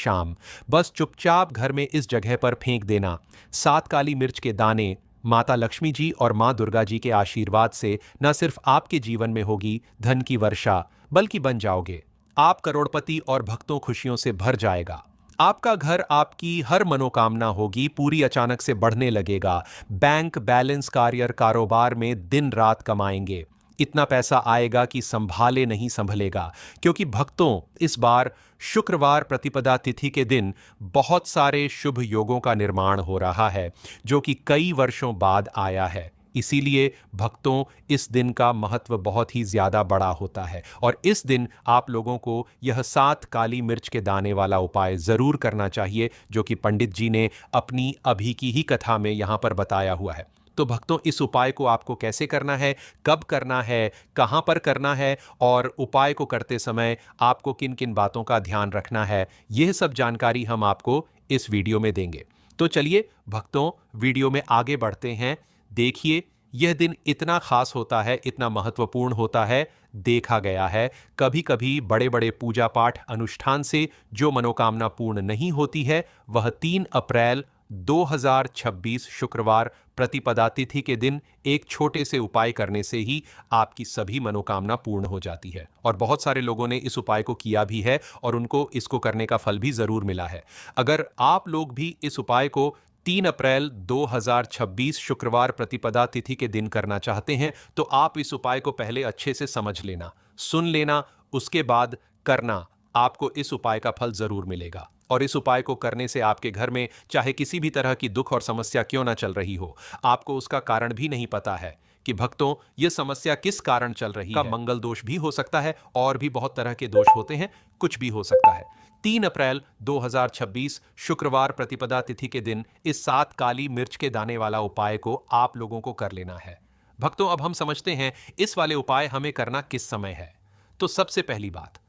शाम बस चुपचाप घर में इस जगह पर फेंक देना। 7 काली मिर्च के दाने माता लक्ष्मी जी और मां दुर्गा जी के आशीर्वाद से न सिर्फ आपके जीवन में होगी धन की वर्षा, बल्कि बन जाओगे आप करोड़पति और भक्तों खुशियों से भर जाएगा। आपका घर, आपकी हर मनोकामना होगी पूरी अचानक से बढ़ने लगेगा। बैंक बैलेंस, कारियर, कारोबार में दिन रात कमाएंगे। इतना पैसा आएगा कि संभाले नहीं संभलेगा, क्योंकि भक्तों इस बार शुक्रवार प्रतिपदा तिथि के दिन बहुत सारे शुभ योगों का निर्माण हो रहा है, जो कि कई वर्षों बाद आया है। इसीलिए भक्तों इस दिन का महत्व बहुत ही ज्यादा बड़ा होता है और इस दिन आप लोगों को यह 7 काली मिर्च के दाने वाला उपाय जरूर करना चाहिए, जो कि पंडित जी ने अपनी अभी की ही कथा में यहां पर बताया हुआ है। तो भक्तों, इस उपाय को आपको कैसे करना है, कब करना है, कहां पर करना है और उपाय को करते समय आपको किन किन बातों का ध्यान रखना है, यह सब जानकारी हम आपको इस वीडियो में देंगे। तो चलिए भक्तों, वीडियो में आगे बढ़ते हैं। देखिए, यह दिन इतना खास होता है, इतना महत्वपूर्ण होता है। देखा गया है कभी कभी बड़े बड़े पूजा पाठ अनुष्ठान से जो मनोकामना पूर्ण नहीं होती है, वह 3 अप्रैल 2026 शुक्रवार प्रतिपदा तिथि के दिन एक छोटे से उपाय करने से ही आपकी सभी मनोकामना पूर्ण हो जाती है। और बहुत सारे लोगों ने इस उपाय को किया भी है और उनको इसको करने का फल भी जरूर मिला है। अगर आप लोग भी इस उपाय को 3 अप्रैल 2026 शुक्रवार प्रतिपदा तिथि के दिन करना चाहते हैं, तो आप इस उपाय को पहले अच्छे से समझ लेना, सुन लेना, उसके बाद करना। आपको इस उपाय का फल जरूर मिलेगा। और इस उपाय को करने से आपके घर में चाहे किसी भी तरह की दुख और समस्या क्यों ना चल रही हो, आपको उसका कारण भी नहीं पता है कि भक्तों यह समस्या किस कारण चल रही है। मंगल दोष भी हो सकता है और भी बहुत तरह के दोष होते हैं, कुछ भी हो सकता है। 3 अप्रैल 2026 शुक्रवार प्रतिपदा तिथि के दिन इस 7 काली मिर्च के दाने वाला उपाय को आप लोगों को कर लेना है। भक्तों, अब हम समझते हैं इस वाले उपाय हमें करना किस समय है। तो सबसे पहली बात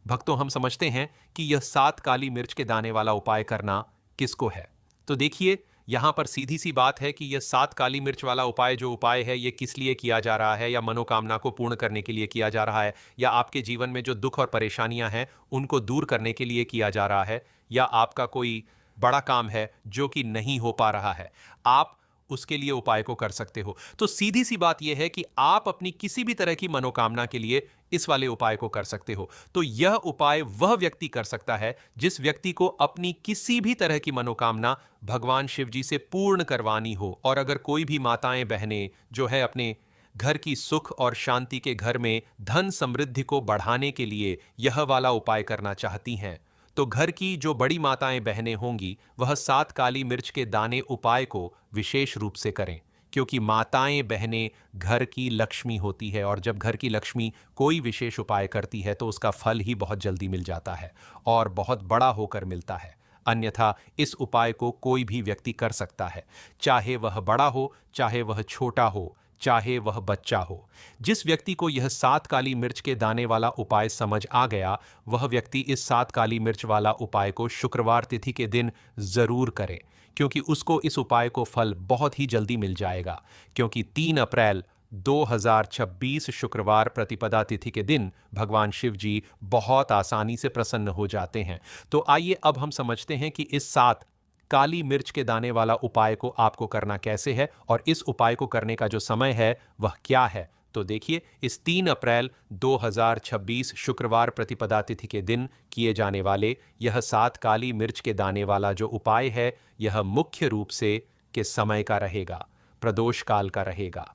भक्तों, हम समझते हैं कि यह 7 काली मिर्च के दाने वाला उपाय करना किसको है। तो देखिए, यहां पर सीधी सी बात है कि यह 7 काली मिर्च वाला उपाय जो उपाय है, यह किस लिए किया जा रहा है, या मनोकामना को पूर्ण करने के लिए किया जा रहा है, या आपके जीवन में जो दुख और परेशानियां हैं उनको दूर करने के लिए किया जा रहा है, या आपका कोई बड़ा काम है जो कि नहीं हो पा रहा है, आप उसके लिए उपाय को कर सकते हो। तो सीधी सी बात यह है कि आप अपनी किसी भी तरह की मनोकामना के लिए इस वाले उपाय को कर सकते हो। तो यह उपाय वह व्यक्ति कर सकता है जिस व्यक्ति को अपनी किसी भी तरह की मनोकामना भगवान शिव जी से पूर्ण करवानी हो। और अगर कोई भी माताएं बहनें जो है अपने घर की सुख और शांति के घर में धन समृद्धि को बढ़ाने के लिए यह वाला उपाय करना चाहती हैं, तो घर की जो बड़ी माताएं बहनें होंगी वह 7 काली मिर्च के दाने उपाय को विशेष रूप से करें, क्योंकि माताएं बहनें घर की लक्ष्मी होती है और जब घर की लक्ष्मी कोई विशेष उपाय करती है तो उसका फल ही बहुत जल्दी मिल जाता है और बहुत बड़ा होकर मिलता है। अन्यथा इस उपाय को कोई भी व्यक्ति कर सकता है, चाहे वह बड़ा हो, चाहे वह छोटा हो, चाहे वह बच्चा हो। जिस व्यक्ति को यह 7 काली मिर्च के दाने वाला उपाय समझ आ गया, वह व्यक्ति इस 7 काली मिर्च वाला उपाय को शुक्रवार तिथि के दिन जरूर करे, क्योंकि उसको इस उपाय को फल बहुत ही जल्दी मिल जाएगा। क्योंकि 3 अप्रैल 2026 शुक्रवार प्रतिपदा तिथि के दिन भगवान शिव जी बहुत आसानी से प्रसन्न हो जाते हैं। तो आइए अब हम समझते हैं कि इस 7 काली मिर्च के दाने वाला उपाय को आपको करना कैसे है और इस उपाय को करने का जो समय है वह क्या है। तो देखिए, इस 3 अप्रैल 2026 शुक्रवार प्रतिपदा तिथि के दिन किए जाने वाले यह 7 काली मिर्च के दाने वाला जो उपाय है, यह मुख्य रूप से किस समय का रहेगा, प्रदोष काल का रहेगा।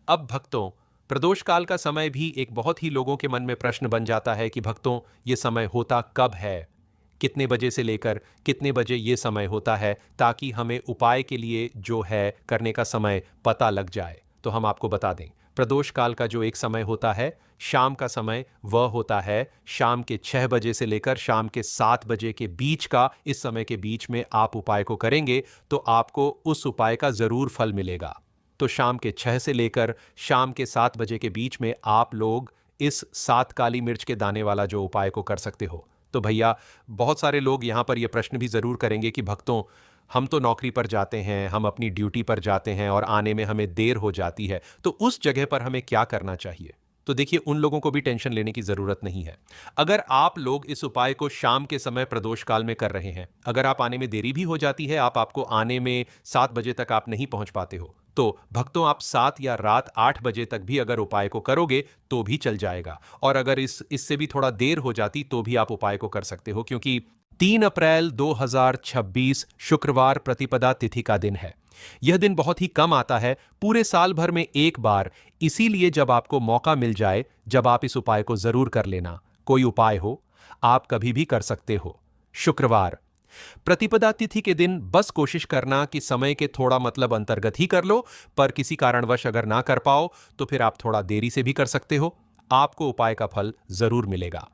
अब भक्तों, प्रदोष काल का समय भी एक बहुत ही लोगों के मन में प्रश्न बन जाता है कि भक्तों ये समय होता कब है, कितने बजे से लेकर कितने बजे ये समय होता है, ताकि हमें उपाय के लिए जो है करने का समय पता लग जाए। तो हम आपको बता दें, प्रदोष काल का जो एक समय होता है, शाम का समय, वह होता है शाम के 6 बजे से लेकर शाम के 7 बजे के बीच का। इस समय के बीच में आप उपाय को करेंगे तो आपको उस उपाय का जरूर फल मिलेगा। तो शाम के 6 से लेकर शाम के 7 बजे के बीच में आप लोग इस 7 काली मिर्च के दाने वाला जो उपाय को कर सकते हो। तो भैया, बहुत सारे लोग यहाँ पर यह प्रश्न भी जरूर करेंगे कि भक्तों, हम तो नौकरी पर जाते हैं, हम अपनी ड्यूटी पर जाते हैं और आने में हमें देर हो जाती है, तो उस जगह पर हमें क्या करना चाहिए। तो देखिए उन लोगों को भी टेंशन लेने की जरूरत नहीं है। अगर आप लोग इस उपाय को शाम के समय प्रदोष काल में कर रहे हैं, अगर आप आने में देरी भी हो जाती है, आपको आने में 7 बजे तक आप नहीं पहुंच पाते हो, तो भक्तों आप 7 या रात 8 बजे तक भी अगर उपाय को करोगे तो भी चल जाएगा। और अगर इससे भी थोड़ा देर हो जाती तो भी आप उपाय को कर सकते हो, क्योंकि 3 अप्रैल 2026 शुक्रवार प्रतिपदा तिथि का दिन है। यह दिन बहुत ही कम आता है, पूरे साल भर में एक बार। इसीलिए जब आपको मौका मिल जाए, जब आप इस उपाय को जरूर कर लेना। कोई उपाय हो, आप कभी भी कर सकते हो। शुक्रवार प्रतिपदा तिथि के दिन बस कोशिश करना कि समय के थोड़ा मतलब अंतर्गत ही कर लो, पर किसी कारणवश अगर ना कर पाओ तो फिर आप थोड़ा देरी से भी कर सकते हो। आपको उपाय का फल जरूर मिलेगा।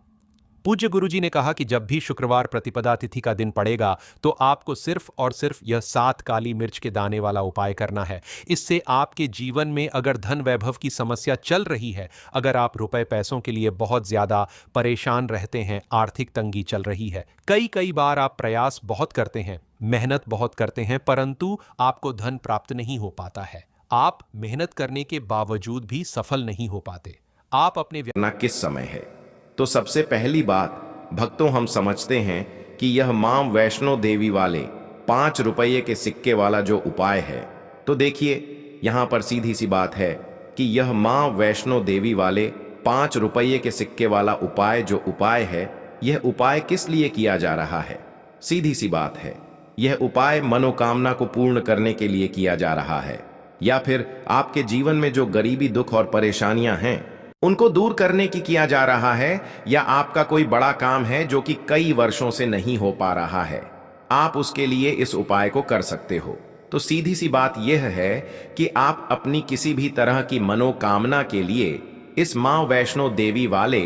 पूज्य गुरुजी ने कहा कि जब भी शुक्रवार प्रतिपदा तिथि का दिन पड़ेगा तो आपको सिर्फ और सिर्फ यह 7 काली मिर्च के दाने वाला उपाय करना है। इससे आपके जीवन में अगर धन वैभव की समस्या चल रही है, अगर आप रुपए पैसों के लिए बहुत ज्यादा परेशान रहते हैं, आर्थिक तंगी चल रही है, कई बार आप प्रयास बहुत करते हैं, मेहनत बहुत करते हैं, परंतु आपको धन प्राप्त नहीं हो पाता है, आप मेहनत करने के बावजूद भी सफल नहीं हो पाते, आप अपने ना किस समय है। तो सबसे पहली बात भक्तों, हम समझते हैं कि यह मां वैष्णो देवी वाले 5 रुपये के सिक्के वाला जो उपाय है, तो देखिए यहां पर सीधी सी बात है कि यह मां वैष्णो देवी वाले 5 रुपये के सिक्के वाला उपाय जो उपाय है, यह उपाय किस लिए किया जा रहा है। सीधी सी बात है, यह उपाय मनोकामना को पूर्ण करने के लिए किया जा रहा है, या फिर आपके जीवन में जो गरीबी, दुख और परेशानियां हैं उनको दूर करने की किया जा रहा है, या आपका कोई बड़ा काम है जो कि कई वर्षों से नहीं हो पा रहा है, आप उसके लिए इस उपाय को कर सकते हो। तो सीधी सी बात यह है कि आप अपनी किसी भी तरह की मनोकामना के लिए इस मां वैष्णो देवी वाले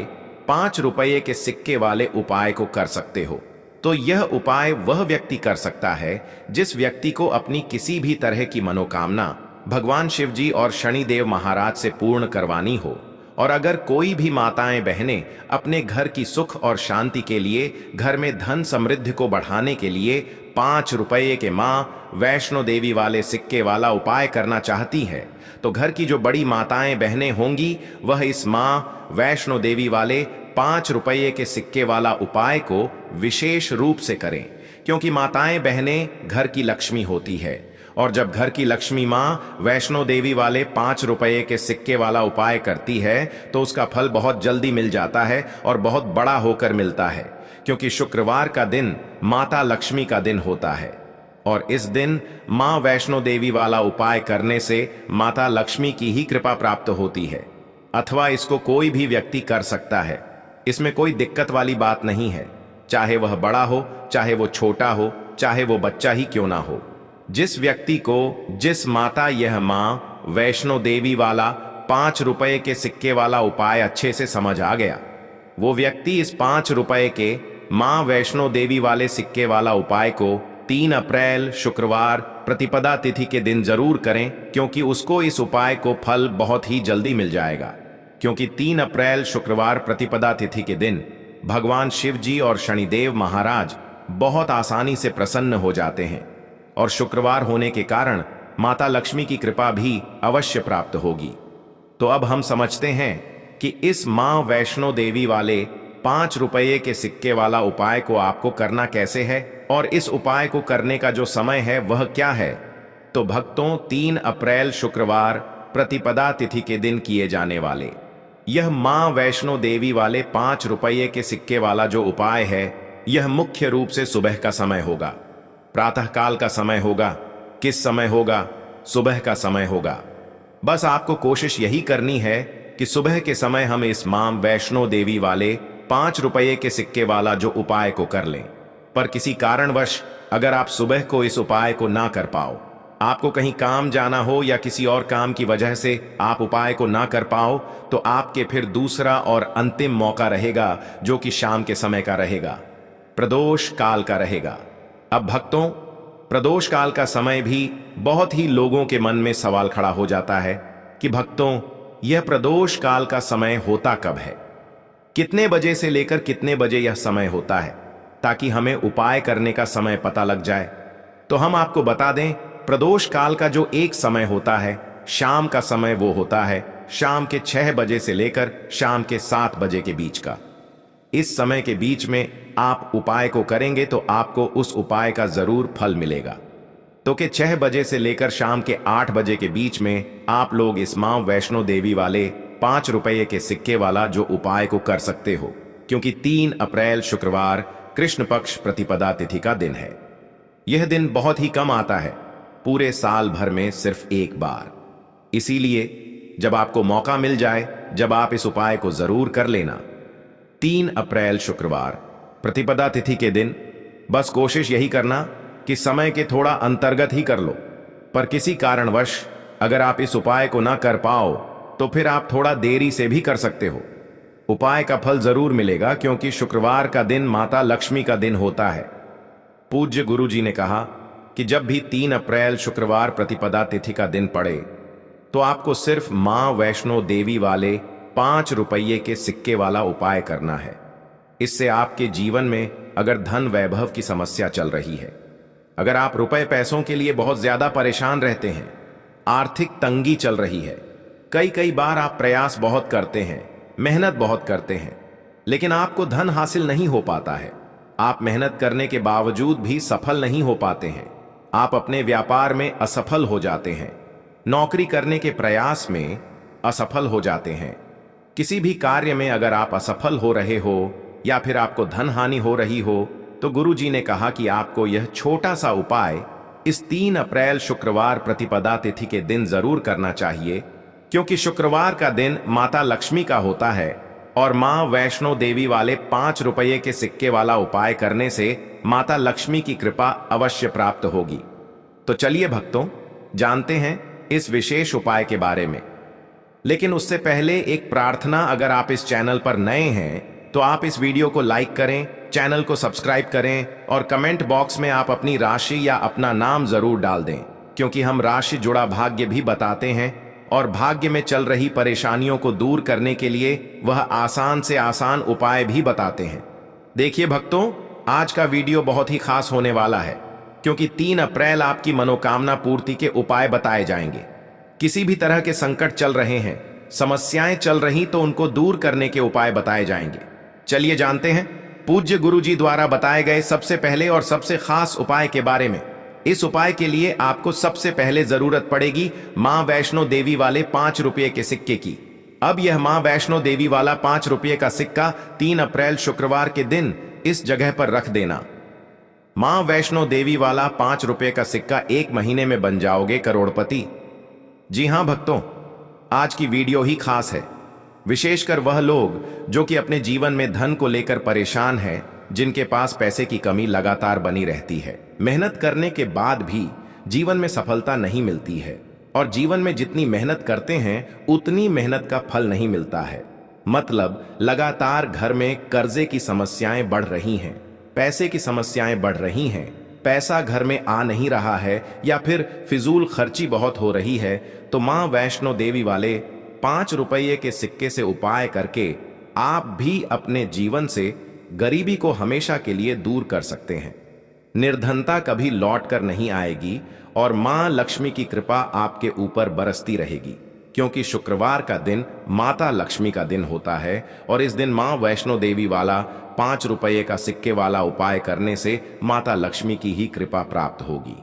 5 रुपये के सिक्के वाले उपाय को कर सकते हो। तो यह उपाय वह व्यक्ति कर सकता है जिस व्यक्ति को अपनी किसी भी तरह की मनोकामना भगवान शिव जी और शनिदेव महाराज से पूर्ण करवानी हो। और अगर कोई भी माताएं बहनें अपने घर की सुख और शांति के लिए, घर में धन समृद्धि को बढ़ाने के लिए 5 रुपये के मां वैष्णो देवी वाले सिक्के वाला उपाय करना चाहती हैं, तो घर की जो बड़ी माताएं बहनें होंगी वह इस मां वैष्णो देवी वाले 5 रुपये के सिक्के वाला उपाय को विशेष रूप से करें, क्योंकि माताएं बहनें घर की लक्ष्मी होती है। और जब घर की लक्ष्मी मां वैष्णो देवी वाले 5 रुपये के सिक्के वाला उपाय करती है तो उसका फल बहुत जल्दी मिल जाता है और बहुत बड़ा होकर मिलता है, क्योंकि शुक्रवार का दिन माता लक्ष्मी का दिन होता है। और इस दिन मां वैष्णो देवी वाला उपाय करने से माता लक्ष्मी की ही कृपा प्राप्त होती है। अथवा इसको कोई भी व्यक्ति कर सकता है, इसमें कोई दिक्कत वाली बात नहीं है, चाहे वह बड़ा हो, चाहे वो छोटा हो, चाहे वो बच्चा ही क्यों ना हो। जिस व्यक्ति को, जिस माता यह मां वैष्णो देवी वाला 5 रुपये के सिक्के वाला उपाय अच्छे से समझ आ गया, वो व्यक्ति इस 5 रुपये के मां वैष्णो देवी वाले सिक्के वाला उपाय को 3 अप्रैल शुक्रवार प्रतिपदा तिथि के दिन जरूर करें, क्योंकि उसको इस उपाय को फल बहुत ही जल्दी मिल जाएगा। क्योंकि 3 अप्रैल शुक्रवार प्रतिपदा तिथि के दिन भगवान शिव जी और शनिदेव महाराज बहुत आसानी से प्रसन्न हो जाते हैं, और शुक्रवार होने के कारण माता लक्ष्मी की कृपा भी अवश्य प्राप्त होगी। तो अब हम समझते हैं कि इस मां वैष्णो देवी वाले 5 रुपये के सिक्के वाला उपाय को आपको करना कैसे है, और इस उपाय को करने का जो समय है वह क्या है। तो भक्तों, 3 अप्रैल शुक्रवार प्रतिपदा तिथि के दिन किए जाने वाले यह मां वैष्णो देवी वाले 5 रुपये के सिक्के वाला जो उपाय है, यह मुख्य रूप से सुबह का समय होगा, प्रातः काल का समय होगा। किस समय होगा? सुबह का समय होगा। बस आपको कोशिश यही करनी है कि सुबह के समय हम इस मां वैष्णो देवी वाले 5 रुपये के सिक्के वाला जो उपाय को कर लें। पर किसी कारणवश अगर आप सुबह को इस उपाय को ना कर पाओ, आपको कहीं काम जाना हो या किसी और काम की वजह से आप उपाय को ना कर पाओ, तो आपके फिर दूसरा और अंतिम मौका रहेगा, जो कि शाम के समय का रहेगा, प्रदोष काल का रहेगा। अब भक्तों, प्रदोष काल का समय भी बहुत ही लोगों के मन में सवाल खड़ा हो जाता है कि भक्तों, यह प्रदोष काल का समय होता कब है, कितने बजे से लेकर कितने बजे यह समय होता है, ताकि हमें उपाय करने का समय पता लग जाए। तो हम आपको बता दें, प्रदोष काल का जो एक समय होता है, शाम का समय, वो होता है शाम के 6 बजे से लेकर शाम के 7 बजे के बीच का। इस समय के बीच में आप उपाय को करेंगे तो आपको उस उपाय का जरूर फल मिलेगा। तो के 6 बजे से लेकर शाम के 8 बजे के बीच में आप लोग इस मां वैष्णो देवी वाले 5 रुपये के सिक्के वाला जो उपाय को कर सकते हो, क्योंकि 3 अप्रैल शुक्रवार कृष्ण पक्ष प्रतिपदा तिथि का दिन है। यह दिन बहुत ही कम आता है, पूरे साल भर में सिर्फ एक बार। इसीलिए जब आपको मौका मिल जाए, जब आप इस उपाय को जरूर कर लेना। 3 अप्रैल शुक्रवार प्रतिपदा तिथि के दिन बस कोशिश यही करना कि समय के थोड़ा अंतर्गत ही कर लो, पर किसी कारणवश अगर आप इस उपाय को ना कर पाओ तो फिर आप थोड़ा देरी से भी कर सकते हो। उपाय का फल जरूर मिलेगा, क्योंकि शुक्रवार का दिन माता लक्ष्मी का दिन होता है। पूज्य गुरु जी ने कहा कि जब भी 3 अप्रैल शुक्रवार प्रतिपदा तिथि का दिन पड़े तो आपको सिर्फ मां वैष्णो देवी वाले 5 रुपये के सिक्के वाला उपाय करना है। इससे आपके जीवन में अगर धन वैभव की समस्या चल रही है, अगर आप रुपए पैसों के लिए बहुत ज्यादा परेशान रहते हैं, आर्थिक तंगी चल रही है, कई बार आप प्रयास बहुत करते हैं, मेहनत बहुत करते हैं, लेकिन आपको धन हासिल नहीं हो पाता है, आप मेहनत करने के बावजूद भी सफल नहीं हो पाते हैं, आप अपने व्यापार में असफल हो जाते हैं, नौकरी करने के प्रयास में असफल हो जाते हैं, किसी भी कार्य में अगर आप असफल हो रहे हो या फिर आपको धन हानि हो रही हो, तो गुरु जी ने कहा कि आपको यह छोटा सा उपाय इस 3 अप्रैल शुक्रवार प्रतिपदा तिथि के दिन जरूर करना चाहिए, क्योंकि शुक्रवार का दिन माता लक्ष्मी का होता है और मां वैष्णो देवी वाले 5 रुपये के सिक्के वाला उपाय करने से माता लक्ष्मी की कृपा अवश्य प्राप्त होगी। तो चलिए भक्तों, जानते हैं इस विशेष उपाय के बारे में। लेकिन उससे पहले एक प्रार्थना, अगर आप इस चैनल पर नए हैं तो आप इस वीडियो को लाइक करें, चैनल को सब्सक्राइब करें और कमेंट बॉक्स में आप अपनी राशि या अपना नाम जरूर डाल दें, क्योंकि हम राशि जुड़ा भाग्य भी बताते हैं और भाग्य में चल रही परेशानियों को दूर करने के लिए वह आसान से आसान उपाय भी बताते हैं। देखिए भक्तों, आज का वीडियो बहुत ही खास होने वाला है, क्योंकि 3 अप्रैल आपकी मनोकामना पूर्ति के उपाय बताए जाएंगे। किसी भी तरह के संकट चल रहे हैं, समस्याएं चल रही, तो उनको दूर करने के उपाय बताए जाएंगे। चलिए जानते हैं पूज्य गुरु जी द्वारा बताए गए सबसे पहले और सबसे खास उपाय के बारे में। इस उपाय के लिए आपको सबसे पहले जरूरत पड़ेगी मां वैष्णो देवी वाले 5 रुपये के सिक्के की। अब यह मां वैष्णो देवी वाला 5 रुपये का सिक्का 3 अप्रैल शुक्रवार के दिन इस जगह पर रख देना। मां वैष्णो देवी वाला 5 रुपये का सिक्का 1 महीने में बन जाओगे करोड़पति। जी हां भक्तों, आज की वीडियो ही खास है, विशेषकर वह लोग जो कि अपने जीवन में धन को लेकर परेशान हैं, जिनके पास पैसे की कमी लगातार बनी रहती है, मेहनत करने के बाद भी जीवन में सफलता नहीं मिलती है और जीवन में जितनी मेहनत करते हैं उतनी मेहनत का फल नहीं मिलता है। मतलब लगातार घर में कर्जे की समस्याएं बढ़ रही हैं, पैसे की समस्याएं बढ़ रही हैं, पैसा घर में आ नहीं रहा है या फिर फिजूल खर्ची बहुत हो रही है, तो मां वैष्णो देवी वाले 5 रुपये के सिक्के से उपाय करके आप भी अपने जीवन से गरीबी को हमेशा के लिए दूर कर सकते हैं। निर्धनता कभी लौट कर नहीं आएगी और मां लक्ष्मी की कृपा आपके ऊपर बरसती रहेगी, क्योंकि शुक्रवार का दिन माता लक्ष्मी का दिन होता है और इस दिन मां वैष्णो देवी वाला 5 रुपये का सिक्के वाला उपाय करने से माता लक्ष्मी की ही कृपा प्राप्त होगी।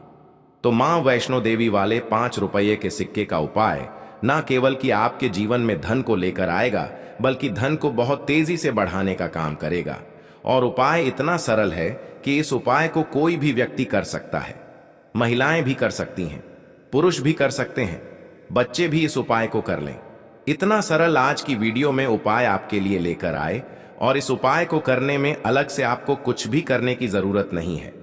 तो मां वैष्णो देवी वाले 5 रुपये के सिक्के का उपाय न केवल कि आपके जीवन में धन को लेकर आएगा, बल्कि धन को बहुत तेजी से बढ़ाने का काम करेगा। और उपाय इतना सरल है कि इस उपाय को कोई भी व्यक्ति कर सकता है, महिलाएं भी कर सकती हैं, पुरुष भी कर सकते हैं, बच्चे भी इस उपाय को कर लें। इतना सरल आज की वीडियो में उपाय आपके लिए लेकर आए और इस उपाय को करने में अलग से आपको कुछ भी करने की जरूरत नहीं है।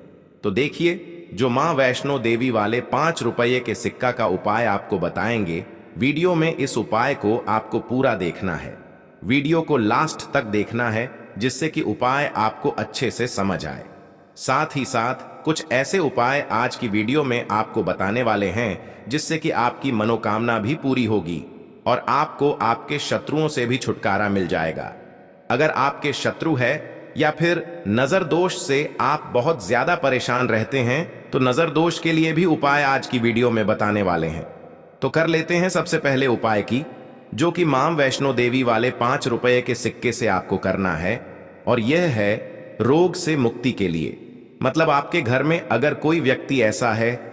तो देखिए, जो मां वैष्णो देवी वाले 5 रुपये के सिक्का का उपाय आपको बताएंगे, वीडियो में इस उपाय को आपको पूरा देखना है, वीडियो को लास्ट तक देखना है, जिससे कि उपाय आपको अच्छे से समझ आए। साथ ही साथ कुछ ऐसे उपाय आज की वीडियो में आपको बताने वाले हैं जिससे कि आपकी मनोकामना भी पूरी होगी और आपको आपके शत्रुओं से भी छुटकारा मिल जाएगा। अगर आपके शत्रु है या फिर नजर दोष से आप बहुत ज्यादा परेशान रहते हैं, तो नजर दोष के लिए भी उपाय आज की वीडियो में बताने वाले हैं। तो कर लेते हैं सबसे पहले उपाय की जो कि मां वैष्णो देवी वाले 5 रुपए के सिक्के से आपको करना है, और यह है रोग से मुक्ति के लिए। मतलब आपके घर में अगर कोई व्यक्ति ऐसा है